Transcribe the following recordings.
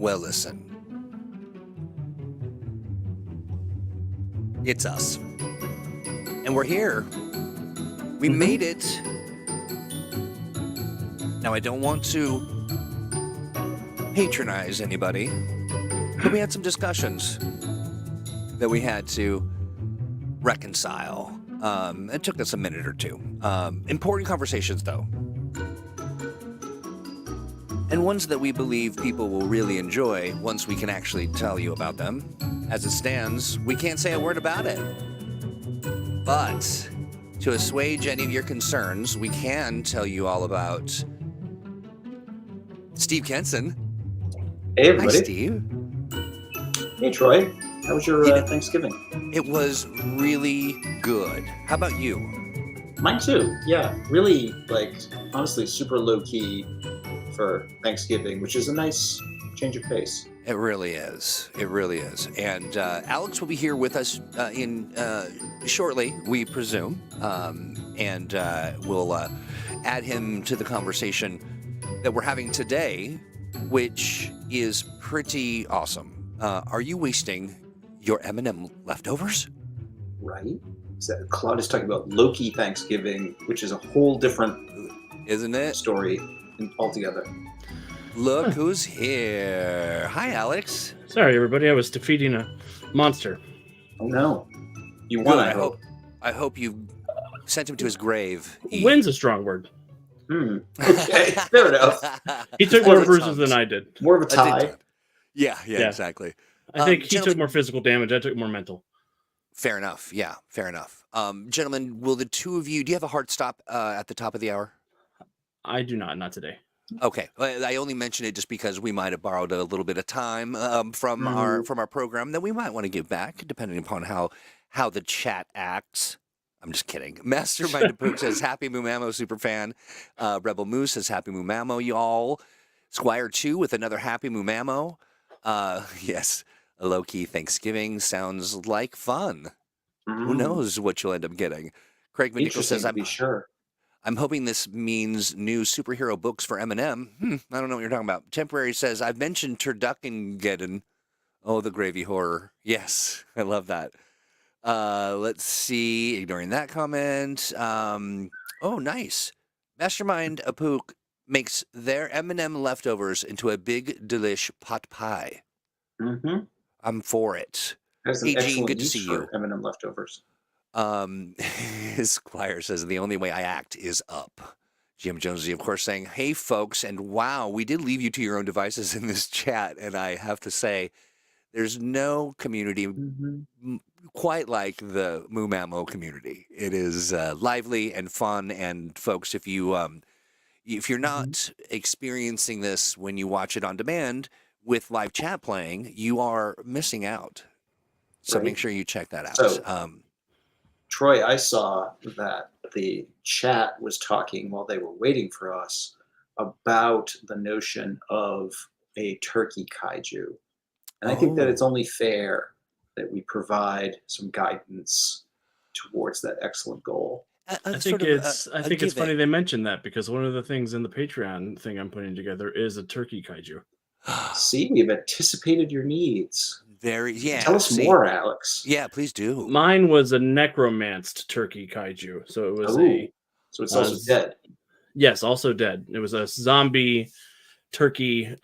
Well, listen. It's us. And we're here. We made it. Now, I don't want to patronize anybody, but we had some discussions that we had to reconcile. It took us a minute or two. Important conversations, though. And ones that we believe people will really enjoy once we can actually tell you about them. As it stands, we can't say a word about it. But to assuage any of your concerns, we can tell you all about Steve Kenson. Hey, everybody. Hi, Steve. Hey, Troy. How was your Thanksgiving? It was really good. How about you? Mine too. Yeah, really, honestly, super low-key for Thanksgiving, which is a nice change of pace. It really is. It really is. And Alex will be here with us in shortly, we presume. And we'll add him to the conversation that we're having today, which is pretty awesome. Are you wasting your M&M leftovers? Right. Claude is talking about low-key Thanksgiving, which is a whole different, isn't it, story altogether. Look who's here. Hi, Alex. Sorry, everybody. I was defeating a monster. Oh, no. You won, Good, I hope you sent him to his grave. Win's a strong word. Okay, fair enough. He took more bruises than I did. More of a tie. Yeah, exactly. I think he took more physical damage. I took more mental. Fair enough. Yeah, fair enough. Gentlemen, will the two of you, do you have a hard stop at the top of the hour? I do not today. Okay, I only mention it just because we might have borrowed a little bit of time from our program that we might want to give back, depending upon how the chat acts. I'm just kidding. Mastermind Pook says Happy Moomamo Superfan. Rebel Moose says Happy Moomamo, y'all. Squire 2 with another Happy Moomamo. Yes, a low-key Thanksgiving sounds like fun. Who knows what you'll end up getting? Craig McNichol says, I'm hoping this means new superhero books for Eminem. I don't know what you're talking about. Temporary says, I've mentioned Turducken. Oh, the gravy horror. Yes, I love that. Let's see. Ignoring that comment. Oh, nice. Mastermind Apook makes their Eminem leftovers into a big, delish pot pie. I'm for it. That's hey, an Gene, good to use see for you. M&M leftovers. Squire says the only way I act is up. Jim Jonesy, of course, saying, hey, folks, and wow, we did leave you to your own devices in this chat, and I have to say, there's no community quite like the Moomamo community. It is lively and fun, and folks, if you're not experiencing this when you watch it on demand with live chat playing, you are missing out. So make sure you check that out. So, Troy, I saw that the chat was talking while they were waiting for us about the notion of a turkey kaiju. And I think that it's only fair that we provide some guidance towards that excellent goal. I think it's funny they mentioned that, because one of the things in the Patreon thing I'm putting together is a turkey kaiju. See, we've anticipated your needs. Tell us more, Alex. Yeah, please do. Mine was a necromanced turkey kaiju, so it was so it's also dead. Yes, also dead. It was a zombie turkey,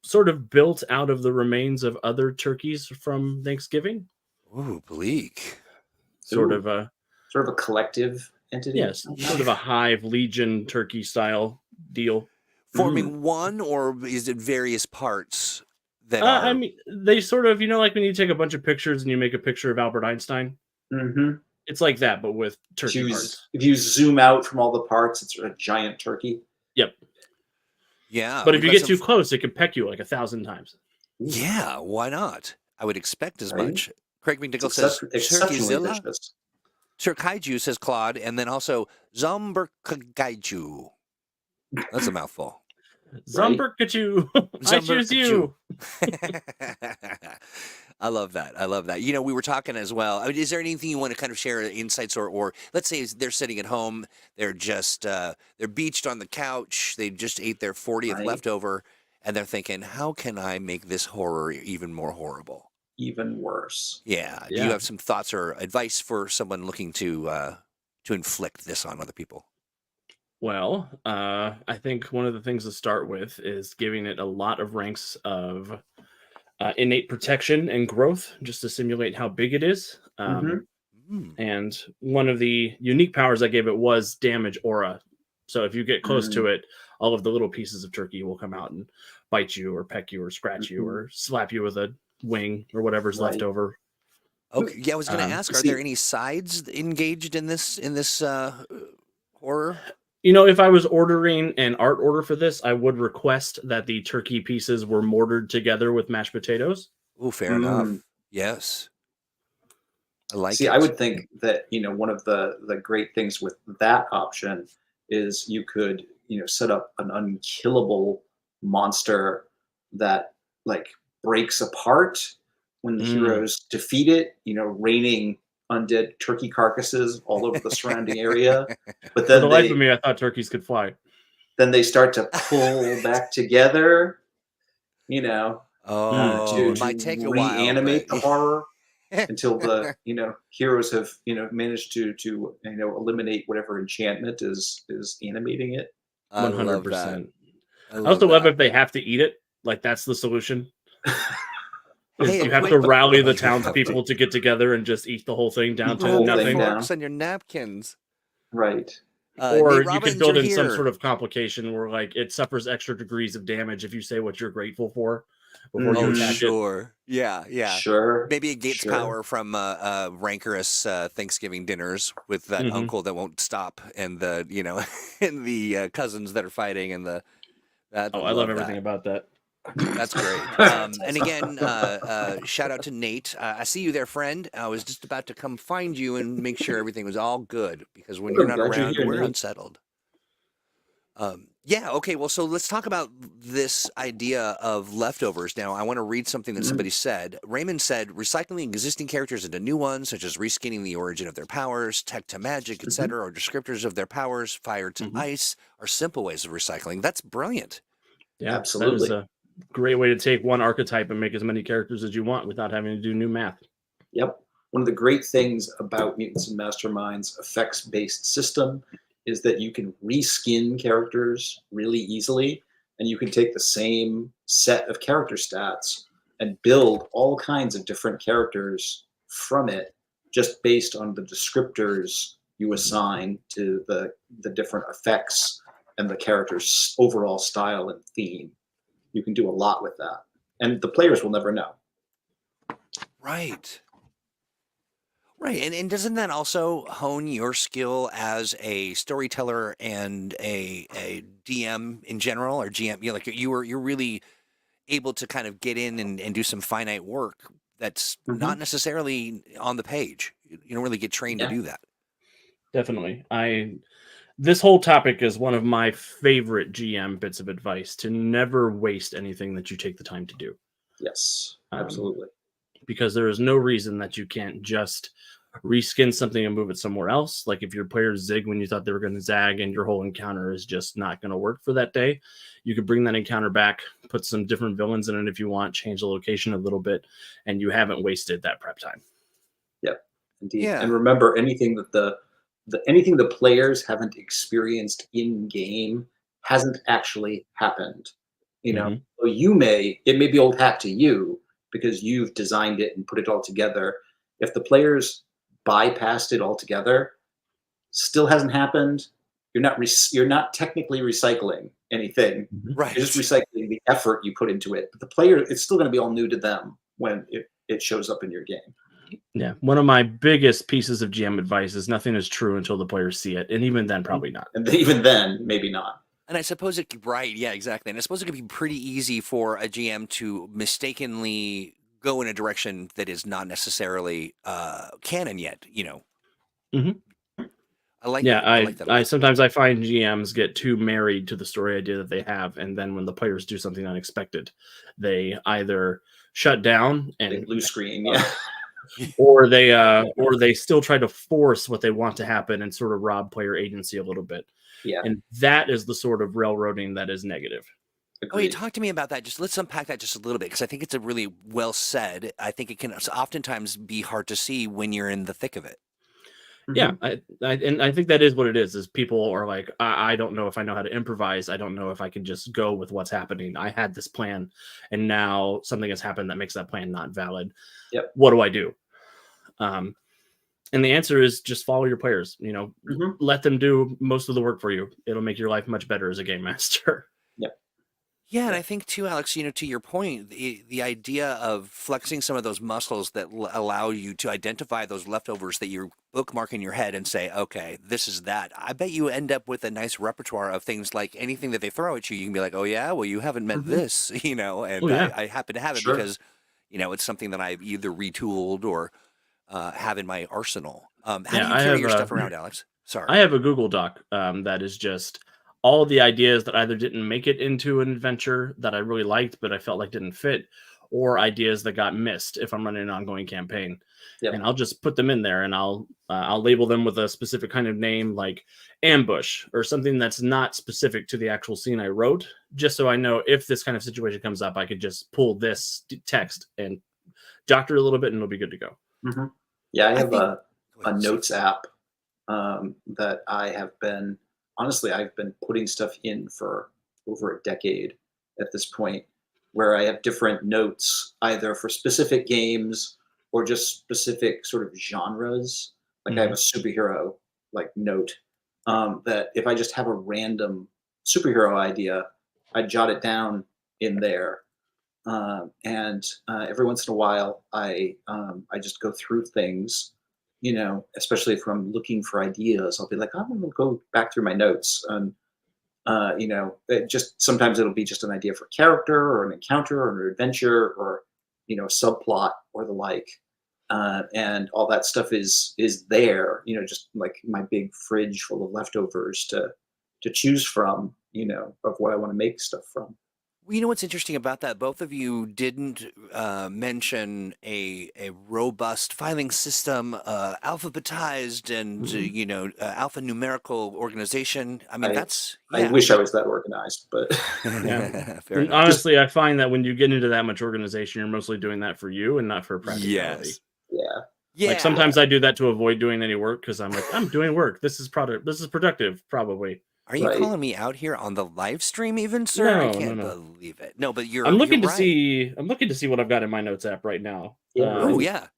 sort of built out of the remains of other turkeys from Thanksgiving. Ooh, bleak. Sort of a collective entity. Yes, sort of a hive legion turkey style deal. Forming one, or is it various parts? I mean, they sort of, like when you take a bunch of pictures and you make a picture of Albert Einstein. It's like that, but with turkey parts. If you zoom out from all the parts, it's a giant turkey. Yep. Yeah. But if you get too close, it can peck you like 1,000 times. Yeah, why not? I would expect as much. Craig McNichol says Turkeyzilla. Turkaiju, says Claude, and then also Zomberkaiju. That's a mouthful. Zomberkaiju. I choose you. I love that. We were talking as well. I mean, is there anything you want to kind of share insights or let's say they're sitting at home, they're just they're beached on the couch, they just ate their 40th leftover, and they're thinking, how can I make this horror even more horrible? Even worse. Yeah. Do Yeah. you have some thoughts or advice for someone looking to inflict this on other people? Well, I think one of the things to start with is giving it a lot of ranks of innate protection and growth, just to simulate how big it is. Mhm. And one of the unique powers I gave it was damage aura. So if you get close to it, all of the little pieces of turkey will come out and bite you or peck you or scratch you or slap you with a wing or whatever's left over. Okay. Yeah, I was going to ask, are see- there any sides engaged in this horror? You know, if I was ordering an art order for this, I would request that the turkey pieces were mortared together with mashed potatoes. Oh, fair enough. Yes. I like See, it. I would think that, one of the great things with that option is you could, set up an unkillable monster that like breaks apart when the heroes defeat it, raining undead turkey carcasses all over the surrounding area. But For then the life of me, I thought turkeys could fly. then they start to pull back together, Oh, to it might take a while. reanimate But... the horror until the heroes have managed to eliminate whatever enchantment is animating it. I love that. 100%. I also love if they have to eat it. Like, that's the solution. Hey, you have to rally the townspeople to get together and just eat the whole thing down to nothing. Forks on your napkins. Right. Or Nate you could Robbins, build you're in some here. sort of complication where, like, it suffers extra degrees of damage if you say what you're grateful for before you attack it. Sure. Yeah. Sure. Maybe it gains power from rancorous Thanksgiving dinners with that uncle that won't stop, and the and the cousins that are fighting, and the. I love everything about that. That's great. And again, shout out to Nate. I see you there, friend. I was just about to come find you and make sure everything was all good, because when you're not around, we're unsettled. Yeah. Okay. Well, so let's talk about this idea of leftovers. Now, I want to read something that somebody said. Raymond said, recycling existing characters into new ones, such as reskinning the origin of their powers, tech to magic, etc., or descriptors of their powers, fire to ice, are simple ways of recycling. That's brilliant. Yeah, absolutely. That is a great way to take one archetype and make as many characters as you want without having to do new math. Yep. One of the great things about Mutants and Masterminds' effects-based system is that you can reskin characters really easily, and you can take the same set of character stats and build all kinds of different characters from it, just based on the descriptors you assign to the different effects and the character's overall style and theme. You can do a lot with that, and the players will never know. Right. And doesn't that also hone your skill as a storyteller and a DM in general, or GM? You're really able to kind of get in and do some finite work that's not necessarily on the page. You don't really get trained to do that. Definitely. This whole topic is one of my favorite GM bits of advice: to never waste anything that you take the time to do. Yes, absolutely. Because there is no reason that you can't just reskin something and move it somewhere else. Like if your players zig when you thought they were going to zag and your whole encounter is just not going to work for that day, you could bring that encounter back, put some different villains in it if you want, change the location a little bit, and you haven't wasted that prep time. Yep, indeed. Yeah. And remember, anything that anything the players haven't experienced in game hasn't actually happened. So it may be old hat to you because you've designed it and put it all together. If the players bypassed it altogether, still hasn't happened. You're not technically recycling anything. Right. You're just recycling the effort you put into it. But the player, it's still going to be all new to them when it shows up in your game. Yeah, one of my biggest pieces of GM advice is nothing is true until the players see it, and even then, probably not. And even then, maybe not. And I suppose yeah, exactly. And I suppose it could be pretty easy for a GM to mistakenly go in a direction that is not necessarily canon yet. I like. Yeah, I like that. I sometimes I find GMs get too married to the story idea that they have, and then when the players do something unexpected, they either shut down and blue screen, or they still try to force what they want to happen and sort of rob player agency a little bit. Yeah. And that is the sort of railroading that is negative. Oh, you Agreed. talk to me about that. Just let's unpack that just a little bit because I think it's a really well said. I think it can oftentimes be hard to see when you're in the thick of it. Yeah, Hmm. and I think that is what it is people are like, I don't know if I know how to improvise. I don't know if I can just go with what's happening. I had this plan, and now something has happened that makes that plan not valid. Yep. What do I do? And the answer is just follow your players. Hmm. Let them do most of the work for you. It'll make your life much better as a game master. Yep. Yeah, and Yep. I think too, Alex, to your point, the idea of flexing some of those muscles that allow you to identify those leftovers that you bookmark in your head and say, okay, this is that. I bet you end up with a nice repertoire of things like anything that they throw at you. You can be like, oh yeah, well you haven't met Hmm. this, Oh and yeah, I happen to have it Sure. because, it's something that I've either retooled or have in my arsenal. How do yeah. you carry your stuff around, Alex? I Sorry. have a Google Doc that is just all the ideas that either didn't make it into an adventure that I really liked, but I felt like didn't fit, or ideas that got missed if I'm running an ongoing campaign. And Yep. I'll just put them in there, and I'll label them with a specific kind of name, like ambush or something that's not specific to the actual scene I wrote, just so I know if this kind of situation comes up, I could just pull this text and doctor a little bit, and it'll be good to go. Hmm. Yeah, I I have think. Go a ahead, Steve. notes app that I've been putting stuff in for over a decade at this point, where I have different notes either for specific games or just specific sort of genres. Like I have Hmm. a superhero like note that if I just have a random superhero idea, I jot it down in there. And every once in a while, I just go through things, especially if I'm looking for ideas. I'll be like, I'm going to go back through my notes, and it just sometimes it'll be just an idea for character or an encounter or an adventure or a subplot or the like, and all that stuff is there. Just like my big fridge full of leftovers to choose from. Of what I want to make stuff from. Well, you know what's interesting about that? Both of you didn't mention a robust filing system, alphabetized, and alphanumerical organization. I mean, I that's I yeah, wish I was that organized, but Yeah. fair And enough. just honestly, I find that when you get into that much organization, you're mostly doing that for you and not for practicality. Yes, yeah, Like yeah. sometimes I do that to avoid doing any work because I'm like, I'm doing work. This is product. This is productive, probably. Are you right. calling me out here on the live stream, even, sir? I No, no, can't no. believe it. No, but I'm you're looking to right. see. I'm looking to see what I've got in my notes app right now. Yeah, Oh right. yeah,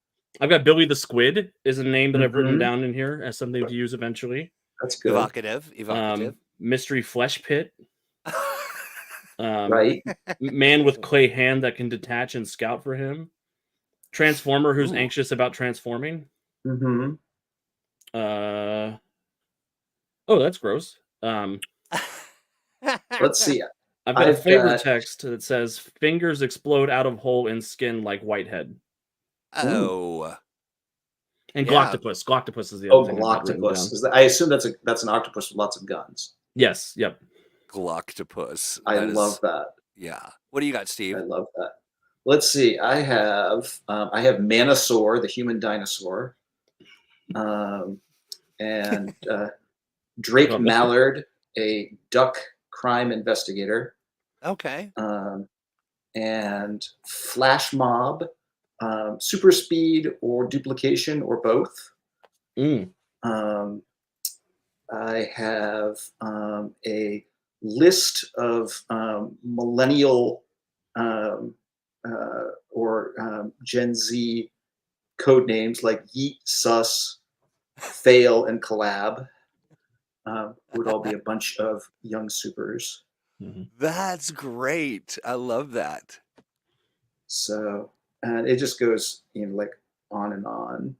I've got Billy the Squid is a name that I've written Mhm. down in here as something to use eventually. That's good. evocative. Mystery Flesh Pit. Um, Right. Man with clay hand that can detach and scout for him. Transformer who's Ooh. anxious about transforming. Mhm. Uh, oh, that's gross. Let's see. I've got a I've flavor got text that says fingers explode out of hole in skin like Whitehead. ooh. Oh And yeah, Gloctopus. Gloctopus is the other Oh, thing I've got written Galactopus. down. I assume that's an octopus with lots of guns. Yes, yep. Gloctopus. I That love is that. yeah. What do you got, I Steve? love that. Let's see. I have Manosaur, the human dinosaur, um, and Drake Oh, that's Mallard, a duck crime investigator, Okay. um, and Flash Mob, super speed or duplication or both. mm, Um, I have a list of millennial or Gen Z code names like Yeet, Sus, Fail, and Collab. Would all be a bunch of young supers. mhm. That's great. I love that. So, and it just goes, like on and on.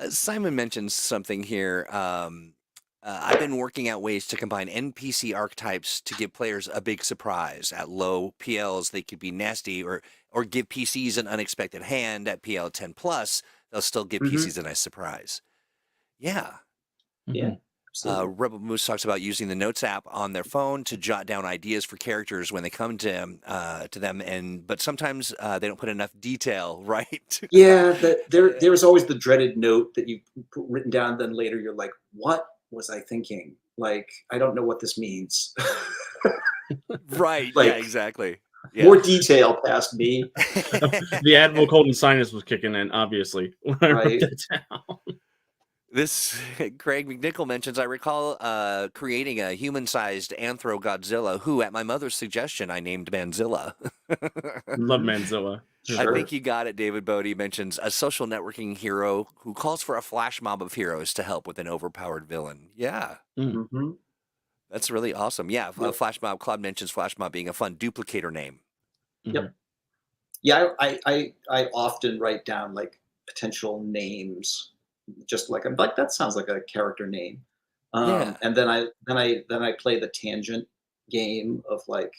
Simon mentions something here. I've been working out ways to combine NPC archetypes to give players a big surprise. At low PLs, they could be nasty, or give PCs an unexpected hand. At PL 10 plus, they'll still give Hmm. PCs a nice surprise. Yeah. Yeah, Mhm. absolutely. Rebel Moose talks about using the Notes app on their phone to jot down ideas for characters when they come to them, but sometimes they don't put enough detail, right? Yeah, Uh, there's always the dreaded note that you put written down. Then later you're like, what was I thinking? like, I don't know what this means. Right. Yeah, Like, exactly. Yeah. more detail past me, The Admiral Colton sinus was kicking in, obviously, when I wrote right? that down. This Craig McNichol mentions, I recall creating a human-sized Anthro Godzilla, who, at my mother's suggestion, I named Manzilla. Love Mhm. Manzilla. I Sure. think you got it. David Bodie mentions a social networking hero who calls for a flash mob of heroes to help with an overpowered villain. Yeah, Mhm. that's really awesome. Yeah, Yep. flash mob. Claude mentions flash mob being a fun duplicator name. Yep. Yeah, I often write down like potential names, just like I'm like that sounds like a character name, Yeah. and then I play the tangent game of like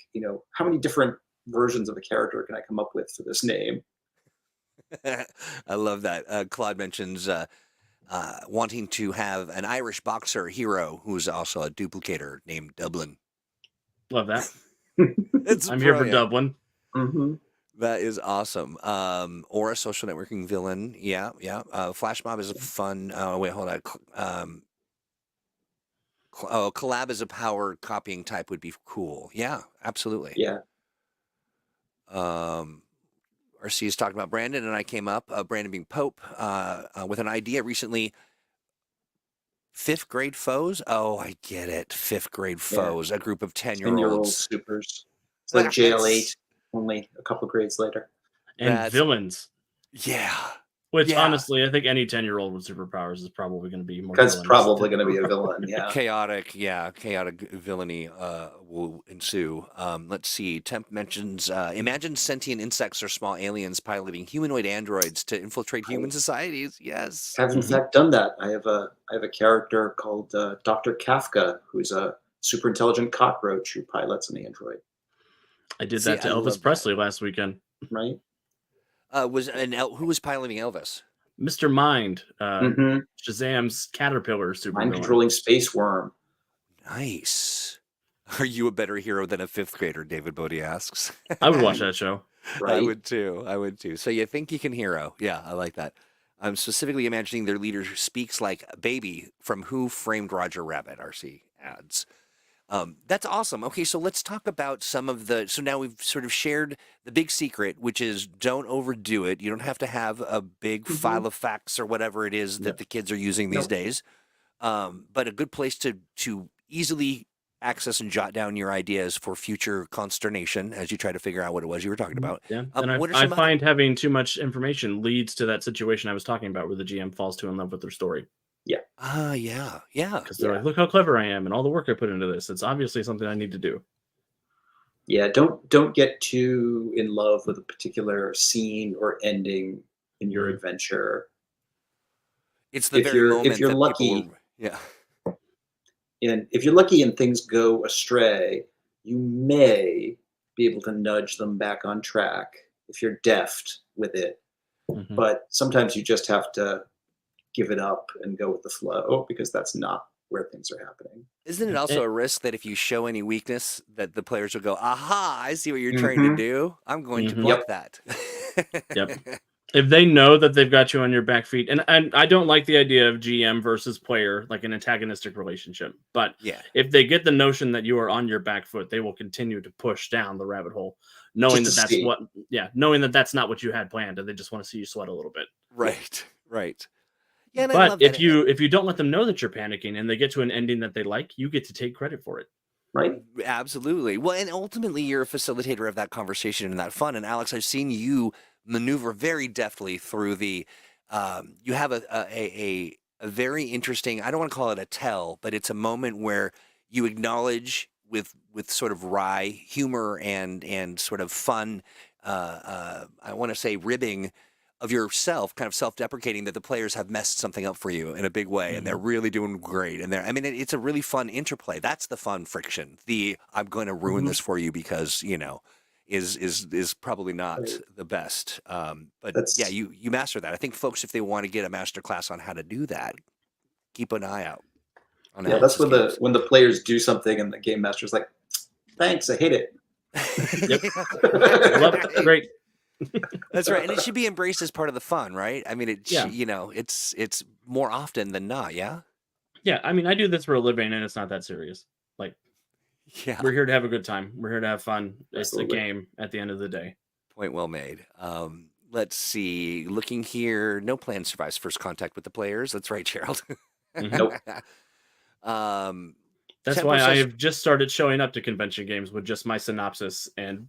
how many different versions of a character can I come up with for this name? I love that. Claude mentions wanting to have an Irish boxer hero who's also a duplicator named Dublin. Love that. It's I'm here for brilliant. Dublin. Hmm. That is awesome. Or a social networking villain. Yeah, yeah. Flash mob is a fun. Wait, hold on. Collab as a power copying type would be cool. Yeah, absolutely. Yeah. RC is talking about Brandon, and I came up. Brandon being Pope with an idea recently. Fifth grade foes? Oh, I get it. Fifth grade Yeah. foes, a group of 10-year-old 10-year-olds. supers. It's like jail 8, That's, only a couple grades later. And that's, villains. yeah. Which, Yeah. honestly, I think any 10-year-old with superpowers is probably going to be more That's villainous. probably going to be a villain. Yeah. Chaotic villainy will ensue. Let's see. Temp mentions, imagine sentient insects or small aliens piloting humanoid androids to infiltrate human societies. Yes. Have in fact done that. I have a character called Dr. Kafka, who's a super intelligent cockroach who pilots an android. I did See, that to I love Elvis that. Presley last weekend. Right? Who was piloting Elvis? Mr. Mind, Mm-hmm. Shazam's caterpillar super Mind villain. controlling space worm. Nice. Are you a better hero than a fifth grader? David Bodie asks. I would watch that show. Right? I would too. So you think you can hero? Yeah, I like that. I'm specifically imagining their leader speaks like a baby from Who Framed Roger Rabbit. RC adds. That's awesome. Okay, so let's talk about some of the. So now we've sort of shared the big secret, which is don't overdo it. You don't have to have a big file of facts or whatever it is that the kids are using these days. But a good place to easily access and jot down your ideas for future consternation as you try to figure out what it was you were talking about. Yeah, and I find having too much information leads to that situation I was talking about where the GM falls too in love with their story. Yeah. Yeah. Because they're like, look how clever I am and all the work I put into this. It's obviously something I need to do. Yeah, don't get too in love with a particular scene or ending in your adventure. It's the very moment if you're that lucky, yeah. and if you're lucky and things go astray, you may be able to nudge them back on track if you're deft with it. Mhm. But sometimes you just have to give it up and go with the flow because that's not where things are happening. Isn't it also a risk that if you show any weakness, that the players will go, "Aha! I see what you're trying to do. I'm going to block that." Yep. If they know that they've got you on your back feet, and I don't like the idea of GM versus player, like an antagonistic relationship. But if they get the notion that you are on your back foot, they will continue to push down the rabbit hole, knowing that that's what, knowing that that's not what you had planned, and they just want to see you sweat a little bit. Right. Yeah, and but I love if you don't let them know that you're panicking and they get to an ending that they like, you get to take credit for it. Right. Absolutely. Well, and ultimately you're a facilitator of that conversation and that fun. And Alex, I've seen you maneuver very deftly through the you have a very interesting, I don't want to call it a tell, but it's a moment where you acknowledge with sort of wry humor and sort of fun I want to say ribbing of yourself, kind of self-deprecating, that the players have messed something up for you in a big way, and they're really doing great. And it's a really fun interplay. That's the fun friction. The I'm going to ruin this for you because is probably not the best. But yeah, you master that. I think folks, if they want to get a master class on how to do that, keep an eye out. Yeah, that's when the players do something and the game master's like, "Thanks, I hate it." Love it. Great. That's right, and it should be embraced as part of the fun, right? I mean, it's more often than not, yeah. Yeah, I mean, I do this for a living, and it's not that serious. Like, Yeah. we're here to have a good time. We're here to have fun. It's Absolutely. a game at the end of the day. Point well made. Let's see. Looking here, no plan survives first contact with the players. That's right, Gerald. Nope. um, That's Tempo why I says- have just started showing up to convention games with just my synopsis and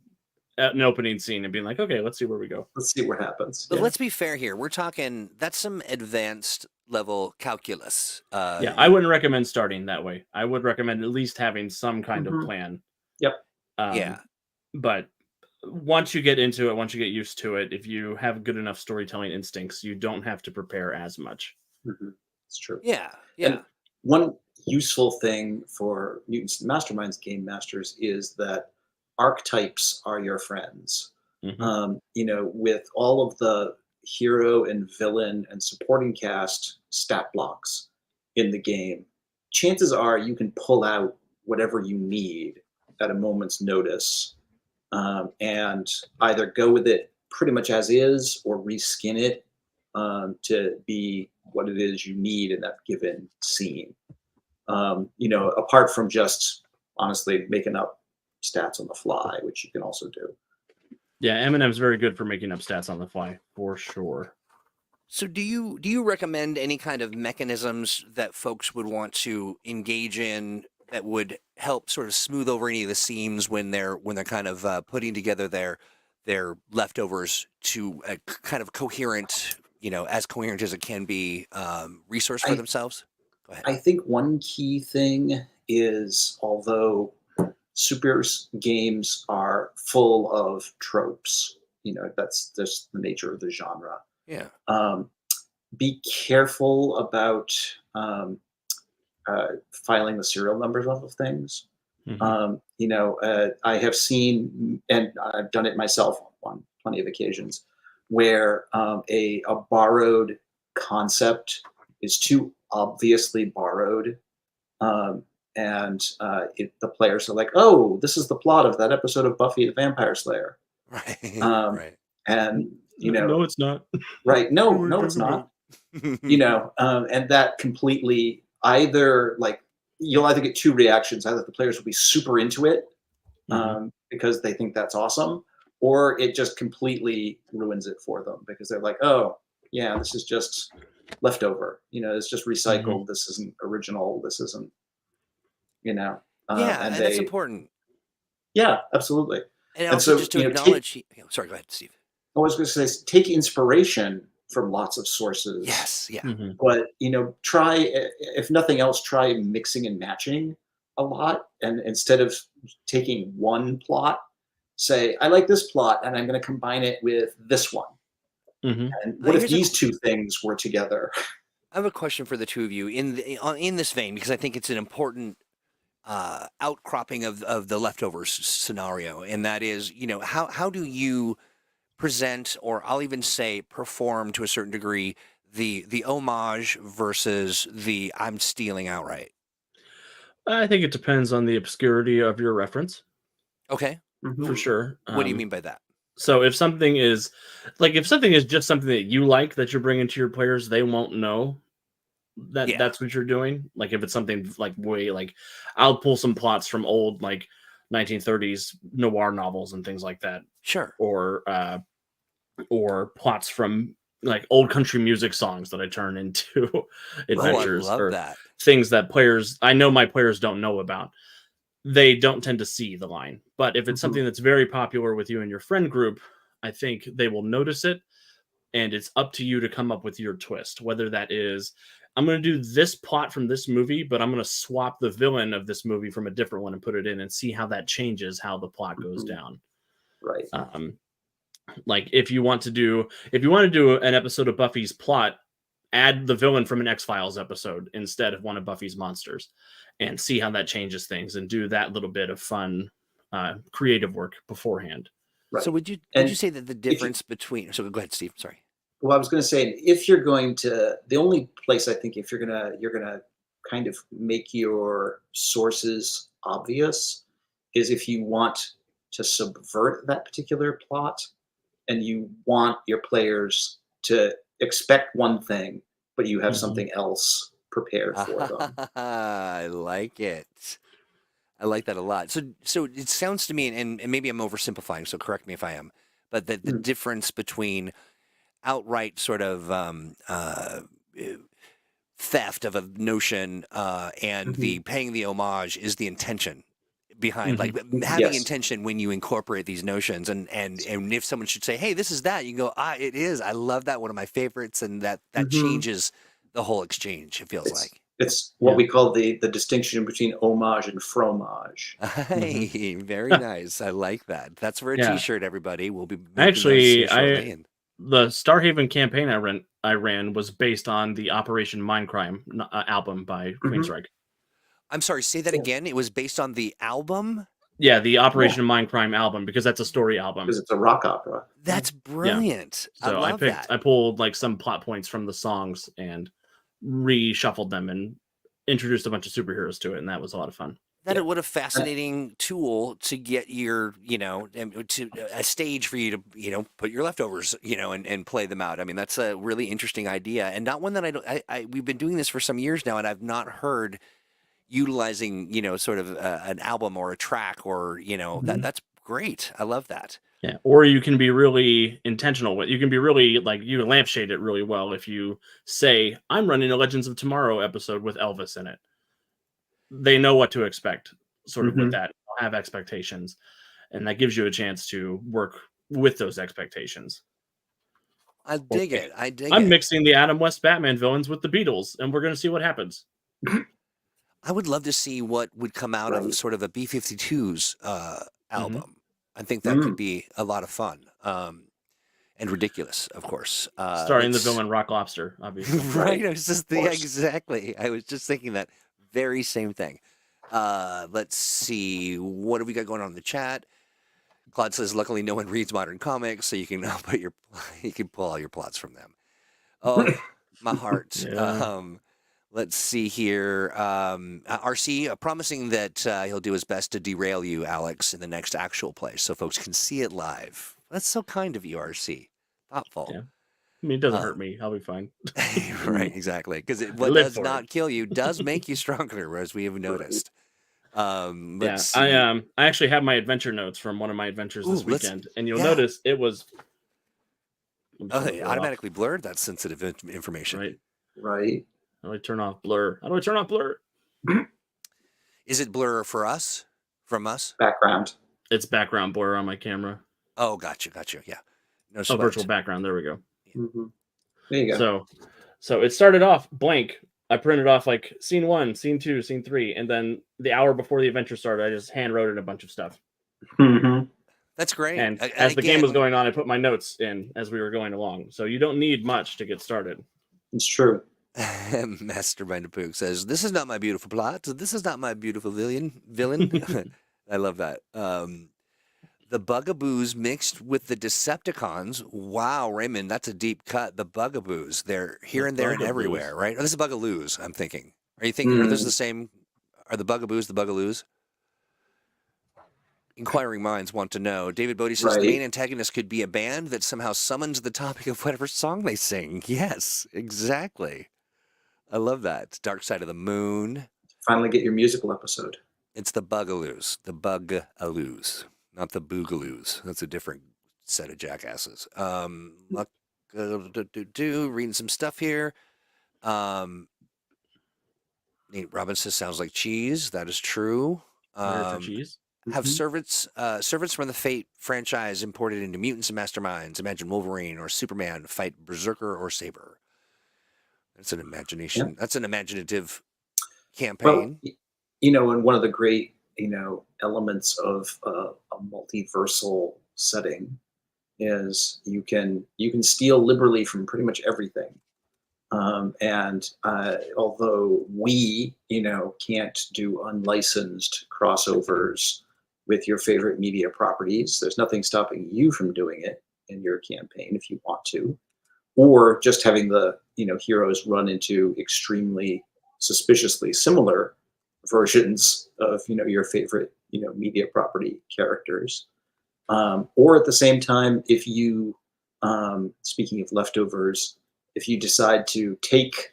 an opening scene and being like, okay, let's see where we go. Let's see what happens. But Yeah. let's be fair here. We're talking, that's some advanced level calculus. Yeah, I wouldn't recommend starting that way. I would recommend at least having some kind of plan. Yep. Yeah. But once you get into it, once you get used to it, if you have good enough storytelling instincts, you don't have to prepare as much. It's true. Yeah. Yeah. And one useful thing for Mutants Masterminds game masters is that archetypes are your friends. Mhm. You know, with all of the hero and villain and supporting cast stat blocks in the game, chances are you can pull out whatever you need at a moment's notice, and either go with it pretty much as is or reskin it to be what it is you need in that given scene. You know, apart from just honestly making up stats on the fly, which you can also do. Yeah, Eminem's very good for making up stats on the fly, for sure. So do you recommend any kind of mechanisms that folks would want to engage in that would help sort of smooth over any of the seams when they're kind of putting together their leftovers to a kind of coherent, as coherent as it can be, resource for themselves? Go ahead. I think one key thing is, although super games are full of tropes, that's just the nature of the genre. Yeah. Be careful about filing the serial numbers off of things. I have seen, and I've done it myself on plenty of occasions, where a borrowed concept is too obviously borrowed, and the players are like, "Oh, this is the plot of that episode of Buffy the Vampire Slayer," Right. right? And no, it's not. right? No, it's not. And that completely you'll either get two reactions: either the players will be super into it because they think that's awesome, or it just completely ruins it for them because they're like, "Oh, yeah, this is just leftover. It's just recycled. This isn't original. This isn't." Yeah, and that's important. Yeah, absolutely. And also so, just to acknowledge. Sorry, go ahead, Steve. I was going to say, take inspiration from lots of sources. Yes, yeah. But try, if nothing else, try mixing and matching a lot, and instead of taking one plot, say, I like this plot and I'm going to combine it with this one. And what if these two things were together? I have a question for the two of you in this vein, because I think it's an important outcropping of the leftovers scenario, and that is, how do you present, or I'll even say perform to a certain degree, the homage versus the I'm stealing outright? I think it depends on the obscurity of your reference. Okay. For sure. What do you mean by that? So if something is just something that you like that you're bringing to your players, they won't know that that's what you're doing. Like if it's something I'll pull some plots from old 1930s noir novels and things like that. Sure. Or plots from old country music songs that I turn into adventures. I love that. Things that I know my players don't know about. They don't tend to see the line. But if it's something that's very popular with you and your friend group, I think they will notice it. And it's up to you to come up with your twist, whether that is, I'm going to do this plot from this movie, but I'm going to swap the villain of this movie from a different one and put it in and see how that changes how the plot goes down. Right. If you want to do an episode of Buffy's plot, add the villain from an X-Files episode instead of one of Buffy's monsters, and see how that changes things, and do that little bit of fun, creative work beforehand. Right. So would you say that the difference between? So go ahead, Steve. Sorry. Well, I was going to say, if you're going to, the only place I think if you're gonna kind of make your sources obvious is if you want to subvert that particular plot, and you want your players to expect one thing, but you have something else prepared for them. I like it. I like that a lot. So it sounds to me, and maybe I'm oversimplifying, so correct me if I am, but that the Mm. difference between outright sort of theft of a notion and the paying the homage is the intention behind, like having Yes. intention when you incorporate these notions, and if someone should say, hey, this is that, you can go, it is, I love that, one of my favorites, and that changes the whole exchange, it feels like. It's what we call the distinction between homage and fromage. Hey, very nice. I like that. That's for a t-shirt, everybody. We'll be making actually those shortly. The Starhaven campaign I ran was based on the Operation Mindcrime album by Queensryche. I'm sorry, say that again. It was based on the album? Yeah, the Operation Mindcrime album, because that's a story album. Because it's a rock opera. That's brilliant. Yeah. So I love that. I pulled like some plot points from the songs and reshuffled them and introduced a bunch of superheroes to it, and that was a lot of fun. What a fascinating tool to get your, to a stage for you to, put your leftovers, and play them out. I mean, that's a really interesting idea, and not one that we've been doing this for some years now, and I've not heard utilizing, sort of an album or a track or, that's great. I love that. Yeah. Or you can be really intentional with, you can be really like, you can lampshade it really well. If you say, I'm running a Legends of Tomorrow episode with Elvis in it, they know what to expect sort of with that. They'll have expectations, and that gives you a chance to work with those expectations. I dig it. I'm mixing the Adam West Batman villains with the Beatles, and we're going to see what happens. I would love to see what would come out of sort of a B-52's album. I think that could be a lot of fun, and ridiculous, of course. Starring the villain Rock Lobster, obviously. Right? I was just exactly. I was just thinking that very same thing. Let's see. What have we got going on in the chat? Claude says, "Luckily, no one reads modern comics, so you can pull all your plots from them." Oh, my heart. Yeah. Let's see here. RC promising that he'll do his best to derail you, Alex, in the next actual play, so folks can see it live. That's so kind of you, RC. Thoughtful. Yeah. I mean, it doesn't hurt me. I'll be fine. Right, exactly. Because what does not kill you does make you stronger, as we have noticed. Let's see. I actually have my adventure notes from one of my adventures this weekend, and you'll notice it was. It automatically blurred that sensitive information. Right. How do I turn off blur? How do I turn off blur? Is it blur for us? From us? Background. It's background blur on my camera. Oh, gotcha. Yeah. No sweat. Virtual background. There we go. There you go. So it started off blank. I printed off like scene 1, scene 2, scene 3, and then the hour before the adventure started, I just hand wrote in a bunch of stuff. That's great. And as the game was going on, I put my notes in as we were going along. So you don't need much to get started. It's true. Mastermind Pook says, "This is not my beautiful plot. This is not my beautiful villain." I love that. The Bugaboos mixed with the Decepticons. Wow, Raymond, that's a deep cut. The Bugaboos, they're here and there and everywhere, right? Or this is Bugaloos, I'm thinking. Are you thinking, are those the same? Are the Bugaboos the Bugaloos? Inquiring minds want to know. David Bodie says, the main antagonist could be a band that somehow summons the topic of whatever song they sing. Yes, exactly. I love that. Dark Side of the Moon. Finally get your musical episode. It's the Bugaloos. The Bugaloos. Not the Boogaloos. That's a different set of jackasses. Reading some stuff here. Nate Robbins says, sounds like cheese. That is true. For cheese. Have servants from the Fate franchise imported into Mutants and Masterminds. Imagine Wolverine or Superman fight Berserker or Saber. That's an imagination. Yeah. That's an imaginative campaign. Well, and one of the great, elements of a multiversal setting is you can steal liberally from pretty much everything. And although we, can't do unlicensed crossovers with your favorite media properties, there's nothing stopping you from doing it in your campaign if you want to, or just having the, heroes run into extremely suspiciously similar versions of, your favorite, media property characters. Or at the same time, if you, speaking of leftovers, if you decide to take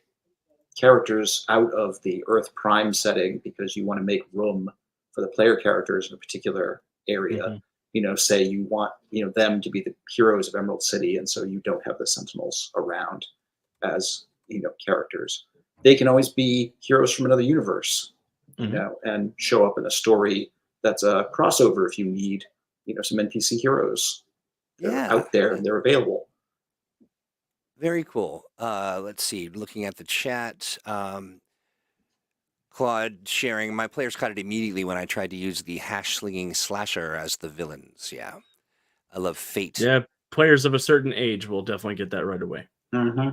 characters out of the Earth Prime setting because you want to make room for the player characters in a particular area. Mhm. Say you want them to be the heroes of Emerald City, and so you don't have the Sentinels around as characters. They can always be heroes from another universe, Mhm. and show up in a story that's a crossover if you need some NPC heroes. They're Yeah. out there and they're available. Very cool. Let's see. Looking at the chat, Claude sharing, my players caught it immediately when I tried to use the hash-slinging slasher as the villains. Yeah. I love Fate. Yeah, players of a certain age will definitely get that right away. Mm-hmm.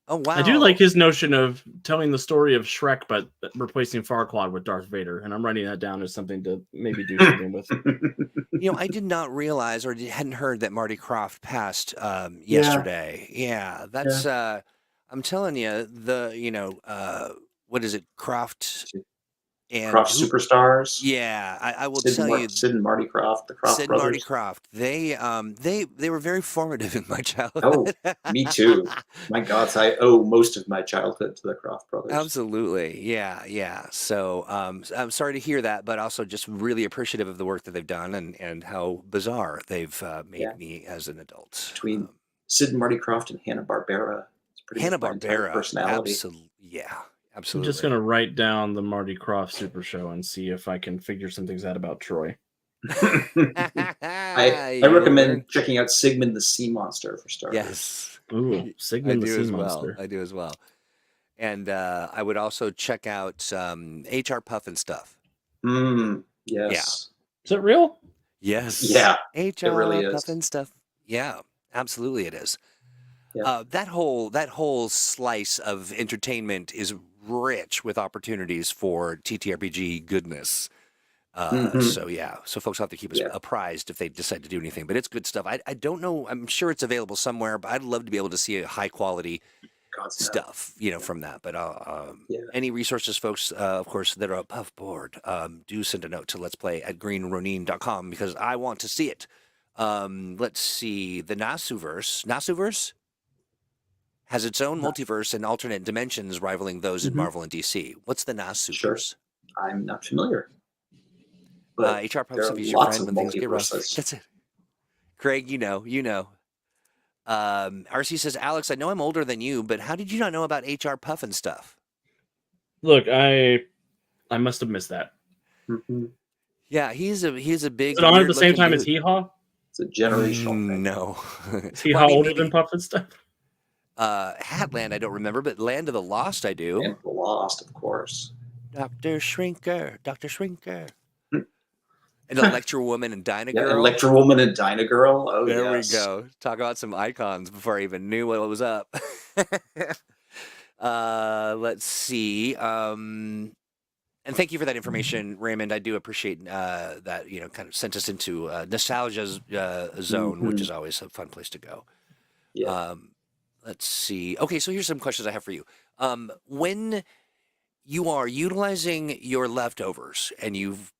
Oh, wow. I do like his notion of telling the story of Shrek, but replacing Farquaad with Darth Vader, and I'm writing that down as something to maybe do something with. I did not realize or hadn't heard that Marty Krofft passed yesterday. Yeah, that's. I'm telling you, what is it, Krofft and Croft Superstars. Yeah, I will Sid tell you, Sid and Marty Krofft, the Krofft Sid and Marty brothers. Krofft. They were very formative in my Oh, childhood. me too. My God, I owe most of my childhood to the Krofft brothers. Absolutely. Yeah. So I'm sorry to hear that, but also just really appreciative of the work that they've done and how bizarre they've made me as an adult. Between Sid and Marty Krofft and Hanna-Barbera, it's pretty much my entire Hanna-Barbera, personality. absolutely. I'm just gonna write down the Marty Krofft Super Show and see if I can figure some things out about Troy. I recommend checking out Sigmund the Sea Monster for starters. Yes. Ooh, Sigmund the Sea Monster. I do as well. And I would also check out HR Puff and Stuff. Yes. Yeah. Is it real? Yes. Yeah. HR it really is. Puff and Stuff. Yeah, absolutely it is. Yeah. That whole slice of entertainment is rich with opportunities for TTRPG goodness. So folks have to keep us apprised if they decide to do anything. But it's good stuff. I don't know. I'm sure it's available somewhere, but I'd love to be able to see a high quality stuff, from that. But any resources, folks, of course, that are above board, do send a note to let's play at greenronin.com because I want to see it. Let's see. The Nasuverse has its own multiverse and alternate dimensions rivaling those in Marvel and DC. What's the Nasuverse? Sure. I'm not familiar. But HR Puff, there are is your lots friend of when things get rough. multiverses. That's it. Craig, you know. RC says, Alex, I know I'm older than you, but how did you not know about HR Puff and Stuff? Look, I must have missed that. Mm-hmm. Yeah, he's a big. Is it on at the same time as Hee Haw? It's a generational thing. No. Is Hee Haw older than Puff and Stuff? Hatland, I don't remember, but Land of the Lost, I do. Land of the Lost, of course. Dr. Shrinker. And Electro Woman and Dyna Girl. Electro Woman and Dyna Girl. Oh, there we go. Talk about some icons before I even knew what was up. Let's see. And thank you for that information, Raymond. I do appreciate that, kind of sent us into nostalgia's zone, which is always a fun place to go. Yeah. Let's see. Okay, so here's some questions I have for you. When you are utilizing your leftovers and you've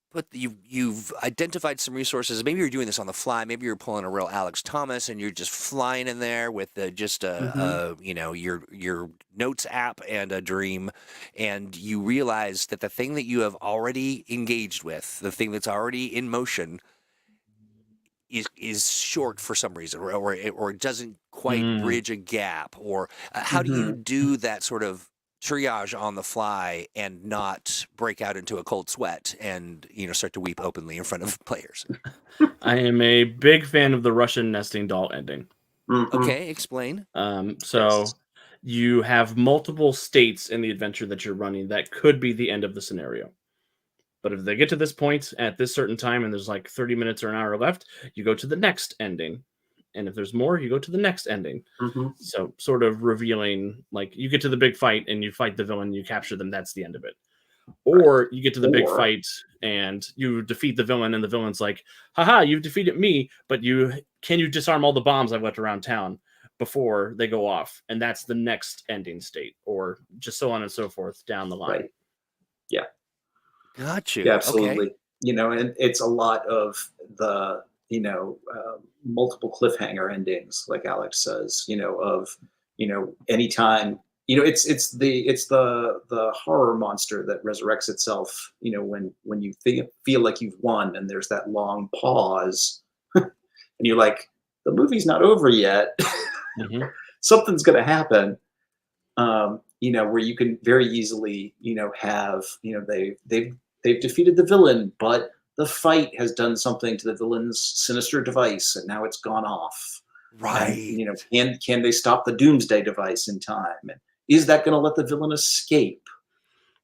identified some resources, maybe you're doing this on the fly, maybe you're pulling a real Alex Thomas and you're just flying in there with your notes app and a dream, and you realize that the thing that you have already engaged with, the thing that's already in motion, is short for some reason, or it doesn't quite bridge a gap, or how do you do that sort of triage on the fly and not break out into a cold sweat and start to weep openly in front of players? I am a big fan of the Russian nesting doll ending. Okay, explain. So you have multiple states in the adventure that you're running that could be the end of the scenario. But if they get to this point at this certain time and there's like 30 minutes or an hour left, you go to the next ending. And if there's more, you go to the next ending. So sort of revealing, like, you get to the big fight and you fight the villain, you capture them, that's the end of it. Or you get to the big fight and you defeat the villain and the villain's like, haha, you've defeated me, but can you disarm all the bombs I've left around town before they go off? And that's the next ending state, or just so on and so forth down the line. Right. Yeah. Got you. Yeah, absolutely. Okay. And it's a lot of the, multiple cliffhanger endings, like Alex says, anytime it's the horror monster that resurrects itself. When you feel like you've won, and there's that long pause, and you're like, the movie's not over yet. Hmm. Something's going to happen. Where you can very easily, have, they've defeated the villain, but the fight has done something to the villain's sinister device, and now it's gone off. And Right. can they stop the doomsday device in time? And is that going to let the villain escape?